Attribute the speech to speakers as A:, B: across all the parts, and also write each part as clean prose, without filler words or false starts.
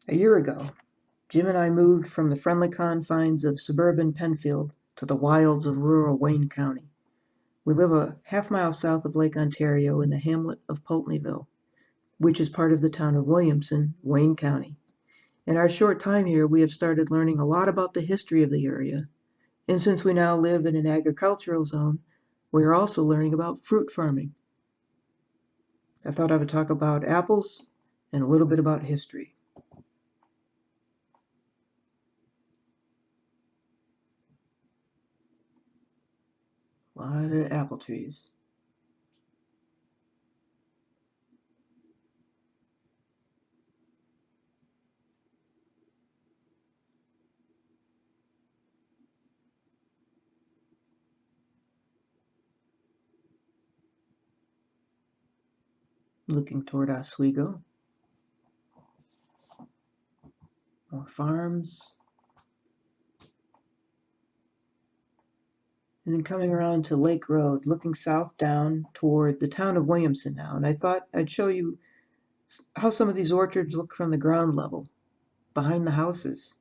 A: A year ago, Jim and I moved from the friendly confines of suburban Penfield to the wilds of rural Wayne County. We live a half-mile south of Lake Ontario in the hamlet of Pultneyville, which is part of the town of Williamson, Wayne County. In our short time here, we have started learning a lot about the history of the area. And since we now live in an agricultural zone, we are also learning about fruit farming. I thought I would talk about apples and a little bit about history. A lot of apple trees. Looking toward Oswego. More farms. And then coming around to Lake Road, looking south down toward the town of Williamson now. And I thought I'd show you how some of these orchards look from the ground level, behind the houses.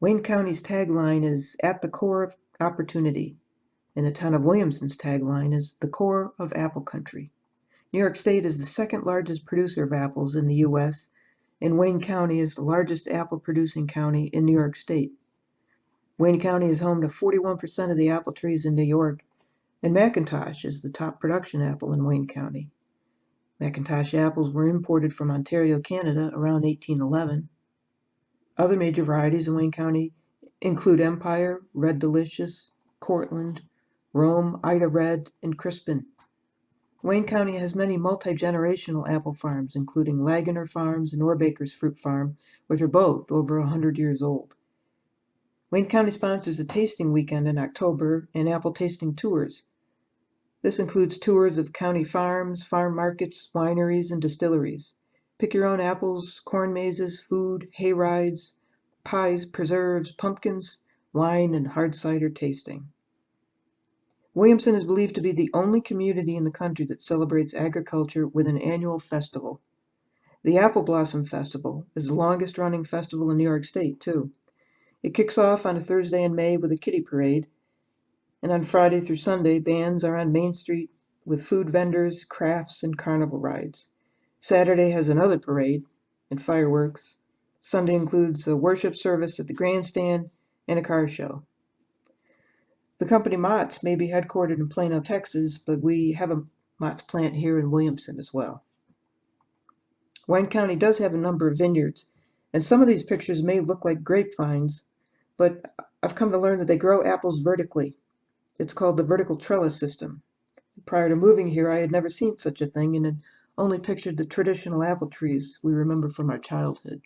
A: Wayne County's tagline is "At the Core of Opportunity," and the town of Williamson's tagline is "The Core of Apple Country." New York State is the second largest producer of apples in the U.S., and Wayne County is the largest apple-producing county in New York State. Wayne County is home to 41% of the apple trees in New York, and McIntosh is the top production apple in Wayne County. McIntosh apples were imported from Ontario, Canada around 1811. Other major varieties in Wayne County include Empire, Red Delicious, Cortland, Rome, Ida Red, and Crispin. Wayne County has many multi-generational apple farms, including Lagener Farms and Orbaker's Fruit Farm, which are both over 100 years old. Wayne County sponsors a tasting weekend in October and apple tasting tours. This includes tours of county farms, farm markets, wineries, and distilleries. Pick your own apples, corn mazes, food, hay rides, pies, preserves, pumpkins, wine, and hard cider tasting. Williamson is believed to be the only community in the country that celebrates agriculture with an annual festival. The Apple Blossom Festival is the longest running festival in New York State, too. It kicks off on a Thursday in May with a kiddie parade, and on Friday through Sunday, bands are on Main Street with food vendors, crafts, and carnival rides. Saturday has another parade and fireworks. Sunday includes a worship service at the grandstand and a car show. The company Mott's may be headquartered in Plano, Texas, but we have a Mott's plant here in Williamson as well. Wayne County does have a number of vineyards, and some of these pictures may look like grapevines, but I've come to learn that they grow apples vertically. It's called the vertical trellis system. Prior to moving here, I had never seen such a thing and had only pictured the traditional apple trees we remember from our childhood.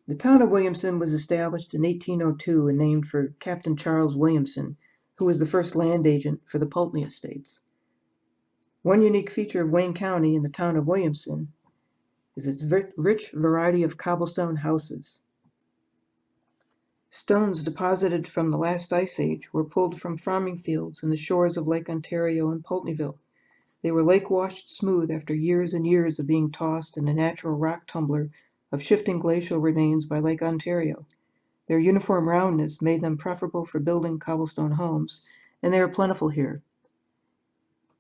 A: The town of Williamson was established in 1802 and named for Captain Charles Williamson, who was the first land agent for the Pulteney estates. One unique feature of Wayne County and the town of Williamson is its rich variety of cobblestone houses. Stones deposited from the last ice age were pulled from farming fields in the shores of Lake Ontario and Pultneyville. They were lake-washed smooth after years and years of being tossed in a natural rock tumbler of shifting glacial remains by Lake Ontario. Their uniform roundness made them preferable for building cobblestone homes, and they are plentiful here.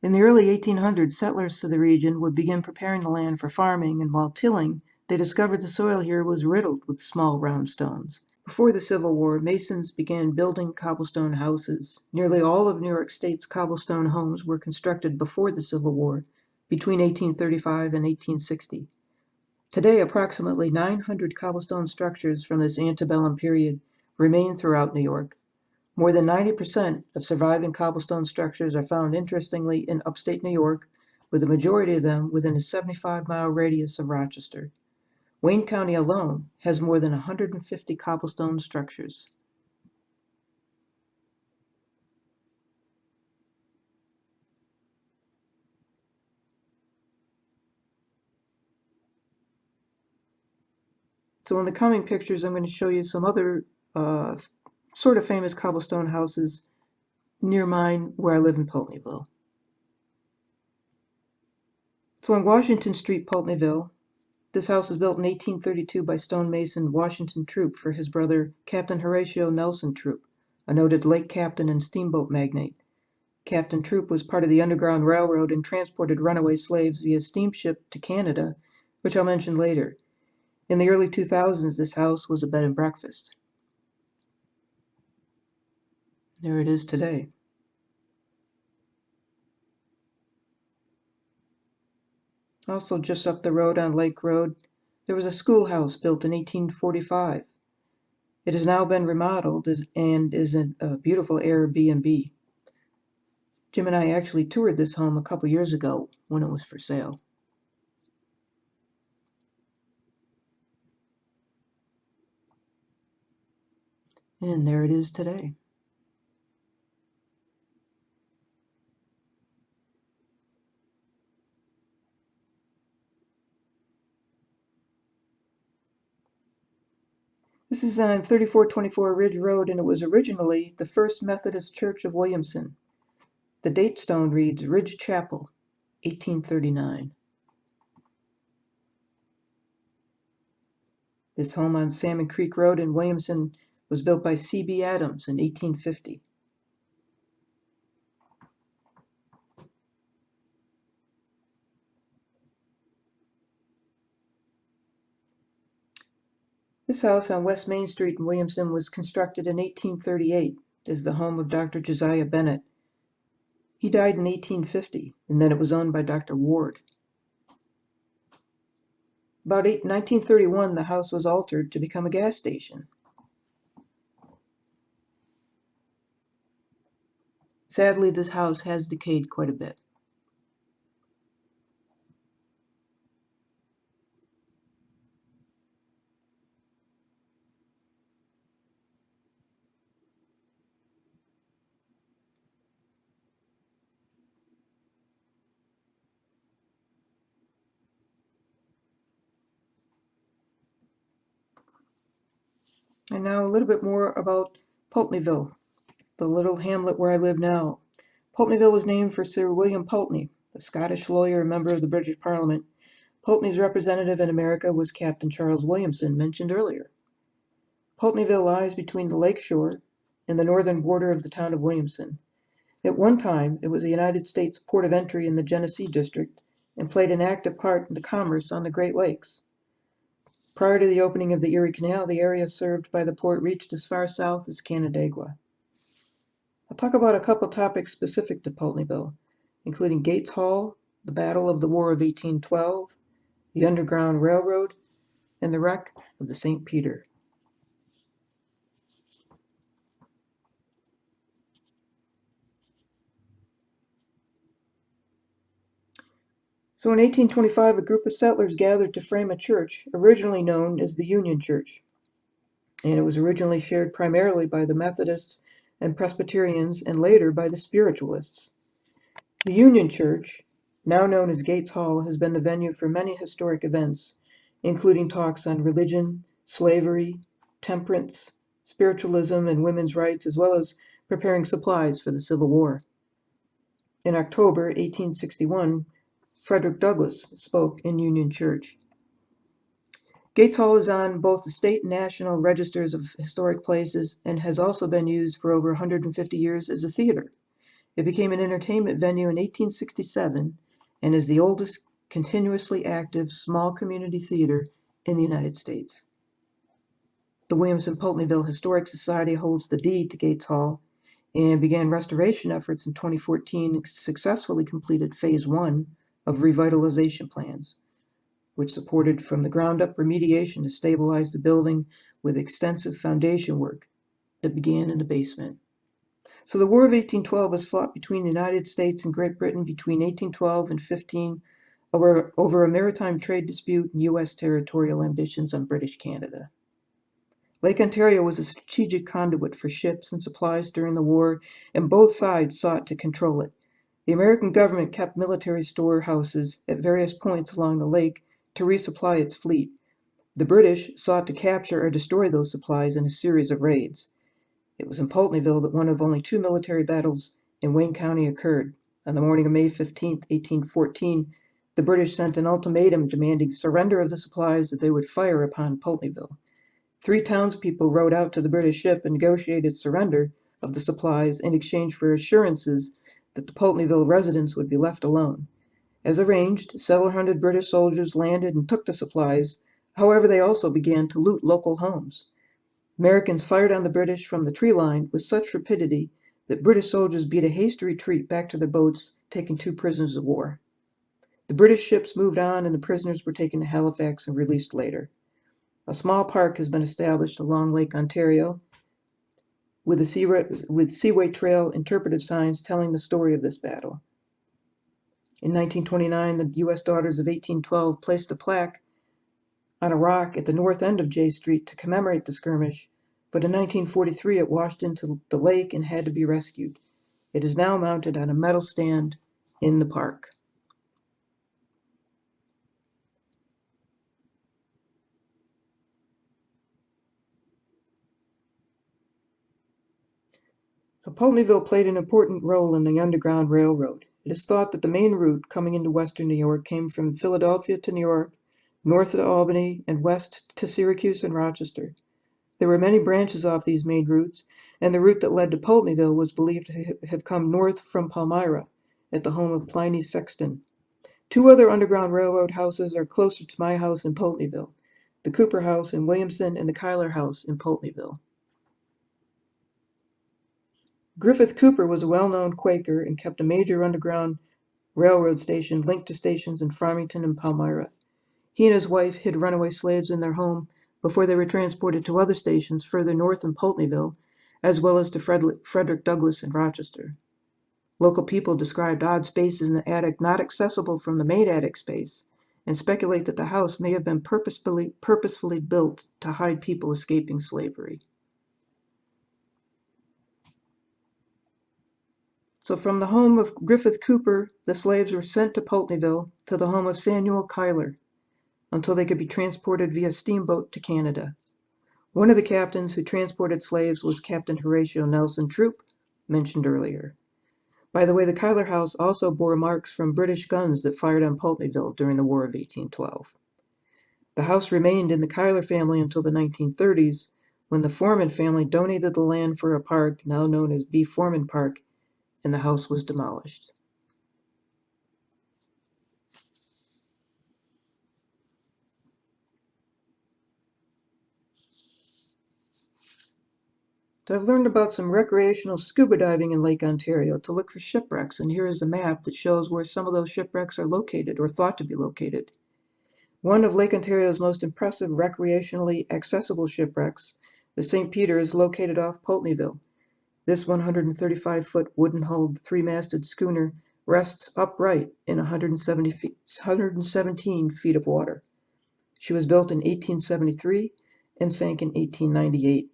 A: In the early 1800s, settlers to the region would begin preparing the land for farming, and while tilling, they discovered the soil here was riddled with small round stones. Before the Civil War, masons began building cobblestone houses. Nearly all of New York State's cobblestone homes were constructed before the Civil War, between 1835 and 1860. Today, approximately 900 cobblestone structures from this antebellum period remain throughout New York. More than 90% of surviving cobblestone structures are found, interestingly, in upstate New York, with the majority of them within a 75-mile radius of Rochester. Wayne County alone has more than 150 cobblestone structures. So in the coming pictures, I'm going to show you some other sort of famous cobblestone houses near mine where I live in Pultneyville. So on Washington Street, Pultneyville, this house was built in 1832 by stonemason Washington Troup for his brother Captain Horatio Nelson Troup, a noted lake captain and steamboat magnate. Captain Troup was part of the Underground Railroad and transported runaway slaves via steamship to Canada, which I'll mention later. In the early 2000s, this house was a bed and breakfast. There it is today. Also, just up the road on Lake Road, there was a schoolhouse built in 1845. It has now been remodeled and is a beautiful Airbnb. Jim and I actually toured this home a couple years ago when it was for sale. And there it is today. This is on 3424 Ridge Road, and it was originally the First Methodist Church of Williamson. The date stone reads Ridge Chapel, 1839. This home on Salmon Creek Road in Williamson was built by C.B. Adams in 1850. This house on West Main Street in Williamson was constructed in 1838 as the home of Dr. Josiah Bennett. He died in 1850, and then it was owned by Dr. Ward. About 1931, the house was altered to become a gas station. Sadly, this house has decayed quite a bit. And now a little bit more about Pultneyville, the little hamlet where I live now. Pultneyville was named for Sir William Pulteney, the Scottish lawyer and member of the British Parliament. Pulteney's representative in America was Captain Charles Williamson, mentioned earlier. Pultneyville lies between the lake shore and the northern border of the town of Williamson. At one time, it was a United States port of entry in the Genesee District and played an active part in the commerce on the Great Lakes. Prior to the opening of the Erie Canal, the area served by the port reached as far south as Canandaigua. I'll talk about a couple topics specific to Pultneyville, including Gates Hall, the Battle of the War of 1812, the Underground Railroad, and the wreck of the St. Peter. So in 1825, a group of settlers gathered to frame a church, originally known as the Union Church. And it was originally shared primarily by the Methodists and Presbyterians and later by the Spiritualists. The Union Church, now known as Gates Hall, has been the venue for many historic events, including talks on religion, slavery, temperance, spiritualism, and women's rights, as well as preparing supplies for the Civil War. In October 1861, Frederick Douglass spoke in Union Church. Gates Hall is on both the state and national registers of historic places and has also been used for over 150 years as a theater. It became an entertainment venue in 1867 and is the oldest continuously active small community theater in the United States. The Williamson-Pultneyville Historic Society holds the deed to Gates Hall and began restoration efforts in 2014 and successfully completed Phase 1 of revitalization plans, which supported from the ground up remediation to stabilize the building with extensive foundation work that began in the basement. So the War of 1812 was fought between the United States and Great Britain between 1812 and 15 over a maritime trade dispute and U.S. territorial ambitions on British Canada. Lake Ontario was a strategic conduit for ships and supplies during the war, and both sides sought to control it. The American government kept military storehouses at various points along the lake to resupply its fleet, The British sought to capture or destroy those supplies in a series of raids. It was in Pultneyville that one of only 2 military battles in Wayne County occurred. On the morning of May 15, 1814, the British sent an ultimatum demanding surrender of the supplies that they would fire upon Pultneyville. 3 townspeople rowed out to the British ship and negotiated surrender of the supplies in exchange for assurances that the Pultneyville residents would be left alone. As arranged, several hundred British soldiers landed and took the supplies. However, they also began to loot local homes. Americans fired on the British from the tree line with such rapidity that British soldiers beat a hasty retreat back to their boats, taking 2 prisoners of war. The British ships moved on and the prisoners were taken to Halifax and released later. A small park has been established along Lake Ontario with Seaway Trail interpretive signs telling the story of this battle. In 1929, the U.S. Daughters of 1812 placed a plaque on a rock at the north end of J Street to commemorate the skirmish, but in 1943 it washed into the lake and had to be rescued. It is now mounted on a metal stand in the park. So Pultneyville played an important role in the Underground Railroad. It is thought that the main route coming into western New York came from Philadelphia to New York, north to Albany, and west to Syracuse and Rochester. There were many branches off these main routes, and the route that led to Pultneyville was believed to have come north from Palmyra, at the home of Pliny Sexton. 2 other Underground Railroad houses are closer to my house in Pultneyville, the Cooper House in Williamson and the Cuyler House in Pultneyville. Griffith Cooper was a well-known Quaker and kept a major Underground Railroad station linked to stations in Farmington and Palmyra. He and his wife hid runaway slaves in their home before they were transported to other stations further north in Pultneyville, as well as to Frederick Douglass in Rochester. Local people described odd spaces in the attic not accessible from the main attic space, and speculate that the house may have been purposefully built to hide people escaping slavery. So from the home of Griffith Cooper, the slaves were sent to Pultneyville to the home of Samuel Cuyler until they could be transported via steamboat to Canada. One of the captains who transported slaves was Captain Horatio Nelson Troup, mentioned earlier. By the way, the Cuyler House also bore marks from British guns that fired on Pultneyville during the War of 1812. The house remained in the Cuyler family until the 1930s, when the Foreman family donated the land for a park, now known as B. Foreman Park, and the house was demolished. So I've learned about some recreational scuba diving in Lake Ontario to look for shipwrecks, and here is a map that shows where some of those shipwrecks are located or thought to be located. One of Lake Ontario's most impressive recreationally accessible shipwrecks, the St. Peter, is located off Pultneyville. This 135-foot wooden-hulled 3-masted schooner rests upright in 117 feet of water. She was built in 1873 and sank in 1898.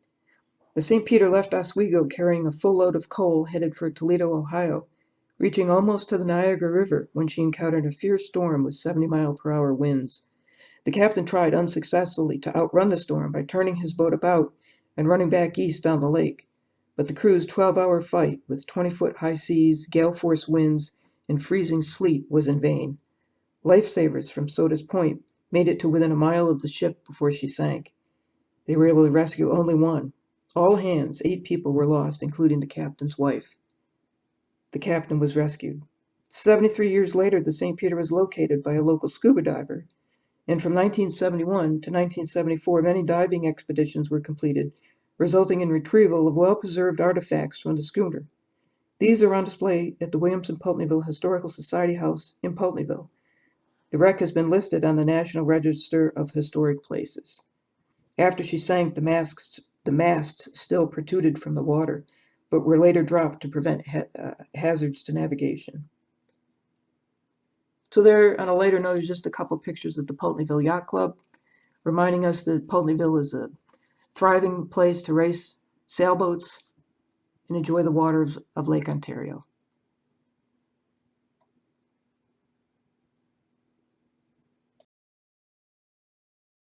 A: The St. Peter left Oswego carrying a full load of coal headed for Toledo, Ohio, reaching almost to the Niagara River when she encountered a fierce storm with 70-mile-per-hour winds. The captain tried unsuccessfully to outrun the storm by turning his boat about and running back east down the lake. But the crew's 12-hour fight with 20-foot high seas, gale-force winds, and freezing sleet was in vain. Lifesavers from Soda's Point made it to within a mile of the ship before she sank. They were able to rescue only one. All hands, 8 people were lost, including the captain's wife. The captain was rescued. 73 years later, the St. Peter was located by a local scuba diver, and from 1971 to 1974, many diving expeditions were completed, resulting in retrieval of well-preserved artifacts from the schooner. These are on display at the Williamson Pultneyville Historical Society House in Pultneyville. The wreck has been listed on the National Register of Historic Places. After she sank, the masts still protruded from the water, but were later dropped to prevent hazards to navigation. So there, on a lighter note, is just a couple pictures of the Pultneyville Yacht Club, reminding us that Pultneyville is a thriving place to race sailboats and enjoy the waters of Lake Ontario.